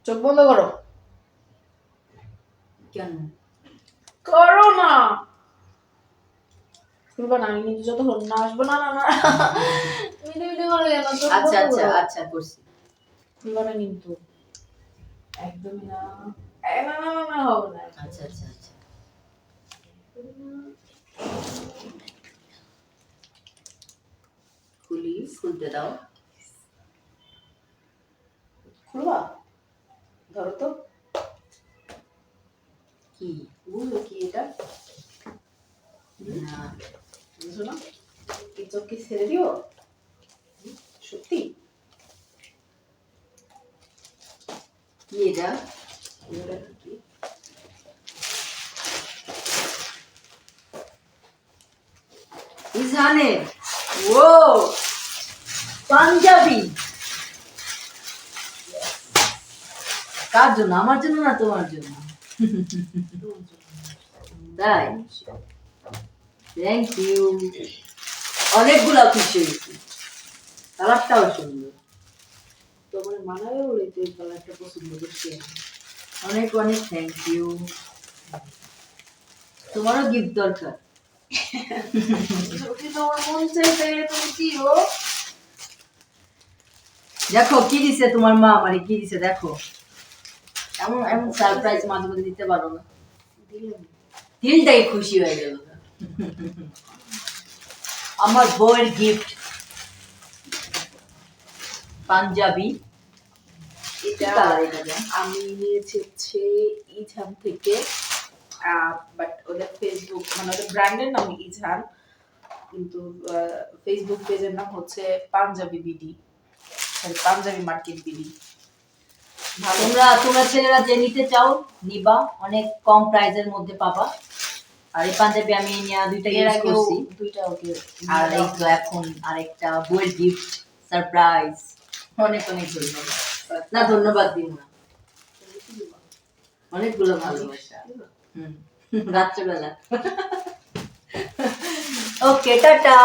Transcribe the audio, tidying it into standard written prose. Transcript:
চোখ বন্ধ করো। কেন করো না, খুলবা না, আমি নিজে যতক্ষণ না আসবো না না না মিটে মিটে করো কেন? চোখ বন্ধ আচ্ছা আচ্ছা করো। আচ্ছা করছি। খুলবা না কিন্তু একদমই না। না না না না হবে না। আচ্ছা আচ্ছা আচ্ছা খুলতে দাও। খুলবা, ধরো তো। কি বুঝলো কি এটা? না বুঝো না? এই চোখ কি ছেড়ে দিও? সত্যি? কি এটা? এটা কি? ইজহানের ও পাঞ্জাবি। কার জন্য? আমার জন্য না তোমার জন্য? তাই, থ্যাংক ইউ। অনেকগুলা খুশি হয়েছি, কালারটাও সুন্দর। তোমার মানাবে বলে তো এই কালারটা পছন্দ করছি। অনেক অনেক থ্যাংক ইউ। তোমারও গিফট দরকার? যদি তোমার মন চাইতে তুমি দিও। দেখো কি দিছে তোমার মা আমারে, কি দিছে দেখো। এমন এমন সারপ্রাইজ মাঝে মাঝে দিতে পারো না, দিলাম। দিলটাই খুশি হয়ে গেল। আমার বউয়ের গিফট পাঞ্জাবি। এটা আমি নিয়েছি হচ্ছে ইঝান থেকে, বাট ওদের ফেসবুক মানে ওদের ব্র্যান্ডের নাম ইঝান, কিন্তু ফেসবুক পেজের নাম হচ্ছে Punjabi BD, Punjabi market BD. ভালো। তোমরা ছেলেরা যে নিতে চাও নিবা, অনেক কম প্রাইসের মধ্যে পাবা। আর এই পাঞ্জাবি আমি নিয়ে দুইটা এর ইউজ আগেও করছি। দুইটা ওকে। আর এই তো এখন আরেকটা বউয়ের গিফট সারপ্রাইজ। অনেক অনেক ধন্যবাদ। না ধন্যবাদ দিব না, অনেকগুলো ভালোবাসা। রাত্রেবেলা। ওকে টাটা।